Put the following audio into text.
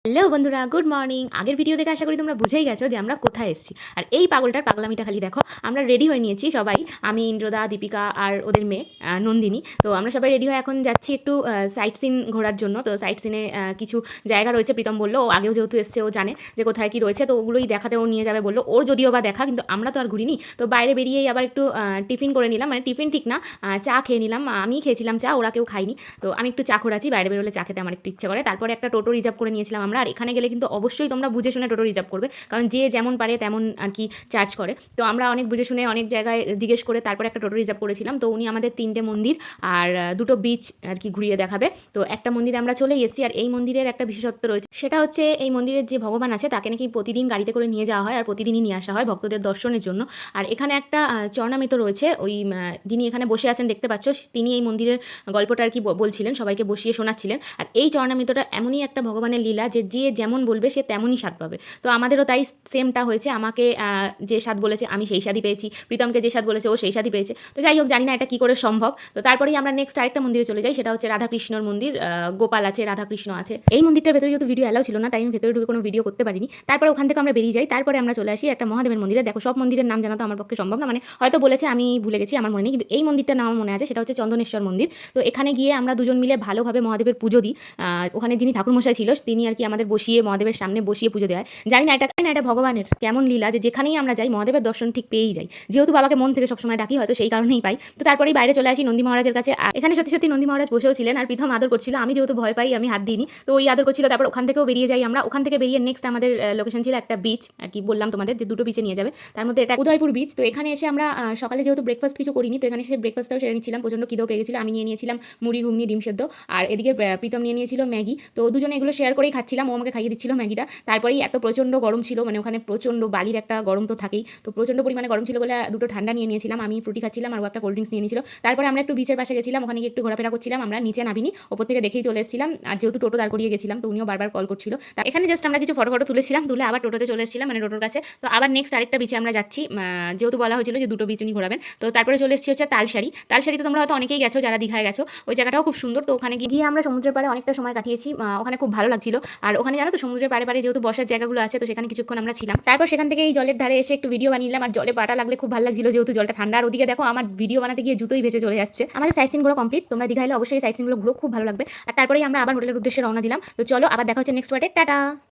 Hello বন্ধুরা, good morning. আগের video দেখে আশা করি তোমরা বুঝেই গেছো যে আমরা কোথায় এসেছি। আর এই পাগলটার পাগলামিটা খালি দেখো। আমরা রেডি হয়ে নিয়েছি সবাই, আমি, ইন্দ্রদা, দীপিকা আর ওদের মেয়ে নন্দিনী। তো আমরা সবাই রেডি হয়ে এখন যাচ্ছি একটু সাইট সিন ঘোরার জন্য। তো সাইট সিনে কিছু জায়গা রয়েছে, প্রীতম বললো, ও আগেও যেহেতু এসছে ও জানে যে কোথায় কী রয়েছে, তো ওগুলোই দেখাতে ও নিয়ে যাবে বললো। ওর যদিও বা দেখা, কিন্তু আমরা তো আর ঘুরিনি। তো বাইরে বেরিয়েই আবার একটু টিফিন করে নিলাম, মানে টিফিন ঠিক না, চা খেয়ে নিলাম। আমি খেয়েছিলাম চা, ওরা কেউ খাইনি। তো আমি একটু চা খোরাচ্ছি, বাইরে বেরোলে চা খেতে আমার একটু ইচ্ছা করে। তারপরে একটা টোটো রিজার্ভ করে নিয়েছিলাম আমরা। আর এখানে গেলে কিন্তু অবশ্যই তোমরা বুঝে শুনে টোটো রিজার্ভ করবে, কারণ যে যেমন পারে তেমন আর কি চার্জ করে। তো আমরা অনেক বুঝে শুনে অনেক জায়গায় জিজ্ঞেস করে তারপরে একটা টোটো রিজার্ভ করেছিলাম। তো উনি আমাদের 3টে মন্দির আর দুটো বিচ আর কি ঘুরিয়ে দেখাবে। তো একটা মন্দিরে আমরা চলে এসেছি। আর এই মন্দিরের একটা বিশেষত্ব রয়েছে, সেটা হচ্ছে এই মন্দিরের যে ভগবান আছে তাকে নাকি প্রতিদিন গাড়িতে করে নিয়ে যাওয়া হয়, আর প্রতিদিনই নিয়ে আসা হয় ভক্তদের দর্শনের জন্য। আর এখানে একটা চরণামৃত রয়েছে, ওই যিনি এখানে বসে আছেন দেখতে পাচ্ছ, তিনি এই মন্দিরের গল্পটা আর কি বলছিলেন, সবাইকে বসিয়ে শোনাচ্ছিলেন। আর এই চরণামৃতটা এমনই একটা ভগবানের লীলা যে যে যেমন বলবে সে তেমনই স্বাদ পাবে। তো আমাদেরও তাই সেমটা হয়েছে। আমাকে যে স্বাদ বলেছে আমি সেই স্বাদই পেয়েছি, প্রীতমকে যে স্বাদ বলেছে ও সেই স্বাদই পেয়েছে। তো যাই হোক, জানি না এটা কী করে সম্ভব। তো তারপরেই আমরা নেক্সট আরেকটা মন্দিরে চলে যাই, সেটা হচ্ছে রাধাকৃষ্ণর মন্দির। গোপাল আছে, রাধাকৃষ্ণ আছে। এই মন্দিরটার ভেতরে যেহেতু ভিডিও অ্যালাউ ছিল না, তাই আমি ভেতরে ঢুকে কোনো ভিডিও করতে পারিনি। তারপরে ওখান থেকে আমরা বেরিয়ে যাই। তারপরে আমরা চলে আসি একটা মহাদেবের মন্দিরে। দেখো, সব মন্দিরের নাম জানা তো আমার পক্ষে সম্ভব না, মানে হয়তো বলেছে আমি ভুলে গেছি, আমার মনে নেই, কিন্তু এই মন্দিরটার নাম আমার মনে আছে, সেটা হচ্ছে চন্দনেশ্বর মন্দির। তো এখানে গিয়ে আমরা দুজন মিলে ভালোভাবে মহাদেবের পুজো দিই। ওখানে যিনি ঠাকুরমশাই ছিল তিনি আর কি আমাদের বসিয়ে মহাদেবের সামনে বসিয়ে পুজো দেয়। জানি না এটা ভগবানের কেমন লীলা যে যেখানেই আমরা যাই মহাদেবের দর্শন ঠিক পেয়েই যাই। যেহেতু বাবাকে মন থেকে সবসময় ডাকি, হয়তো সেই কারণেই পাই। তো তারপরেই বাইরে চলে আসি নন্দী মহারাজের কাছে। আর এখানে সত্যি সত্যি নন্দী মহারাজ বসেও ছিলেন, আর প্রীতম আদর করছিল। আমি যেহেতু ভয় পাই, আমি হাত দিইনি, তো ওই আদর করছিল। তারপর ওখান থেকেও বেরিয়ে যাই আমরা। ওখান থেকে বেরিয়ে নেক্সট আমাদের লোকেশন ছিল একটা বিচ আর কি, বললাম তোমাদের যে দুটো বিচে নিয়ে যাবে, তার মধ্যে এটা উদয়পুর বিচ। তো এখানে এসে আমরা সকালে যেহেতু ব্রেকফাস্ট কিছু করিনি, তো এখানে এসে ব্রেকফাস্টটাও সেরে নিচ্ছিলাম। প্রচণ্ড খিদেও পেয়ে গেছিল। আমি নিয়ে নিয়েছিলাম মুড়ি, ঘুগনি, ডিম সেদ্ধ, আর এদিকে প্রীতম নিয়ে নিয়েছিল ম্যাগি। তো দুজনে এগুলো শেয়ার করেই খাচ্ছিলাম, ও আমাকে খাইয়ে দিচ্ছিল ম্যাগিটা। তারপরেই এত প্রচণ্ড গরম ছিল, মানে ওখানে প্রচণ্ড বালির একটা গরম তো থাকেই, তো প্রচণ্ড পরিমাণে গরম ছিল বলে দুটো ঠান্ডা নিয়ে নিয়েছিলাম। আমি ফ্রুটি খাচ্ছিলাম আর ও একটা কোল্ড ড্রিঙ্কস নিয়ে নিয়েছিল। তারপরে আমরা একটু বিচের পাশে গেছিলাম, ওখানে গিয়ে একটু ঘোরাফেরা করছিলাম। আমরা নিচে নামিনি, ওপর থেকে দেখেই চলে এসেছিলাম। আর যেহেতু টোটো দাঁড় করিয়ে গেছিলাম, তো উনিও বারবার কল করছিল। তা এখানে জাস্ট আমরা কিছু ফটো তুলেছিলাম, তুলে আবার টোটোতে চলে এসেছিলাম, মানে টোটোর কাছে। তো আবার নেক্সট আরেকটা বিচে আমরা যাচ্ছি, যেহেতু বলা হয়েছিল যে দুটো বিচ উনি ঘোরাবেন। তো তারপরে চলে এসেছি হচ্ছে তালসারি তো তোমরা হয়তো অনেকেই গেছো যারা দীঘায় গেছো, ওই জায়গাটাও খুব সুন্দর। তো ওখানে গিয়ে আমরা সমুদ্রের পাড়ে অনেকটা সময় কাটিয়েছি, ওখানে খুব ভালো লাগছিল। আর ওখানে জানো তো সমুদ্রের পাড়ে যেহেতু বসার জায়গাগুলো আছে, তো সেখানে কিছুক্ষণ আমরা ছিলাম। তারপর সেখান থেকে এই জলের ধারে এসে একটু ভিডিও বানিয়ে নিলাম। আর জলে পাটা লাগলে খুব ভালো লাগছিল, যেহেতু জলটা ঠান্ডা। আর ওদিকে দেখো আমার ভিডিও বানাতে গিয়ে জুতোই ভেসে চলে যাচ্ছে। আমাদের সাইট সিনগুলো কমপ্লিট। তোমরা দীঘা এলে অবশ্যই সাইট সিনগুলো ঘুরো, খুব ভালো লাগবে। আর তারপরেই আমরা আবার হোটেলের উদ্দেশ্যে রওনা দিলাম। তো চলো আবার দেখা হচ্ছে নেক্সট পার্টে। টাটা।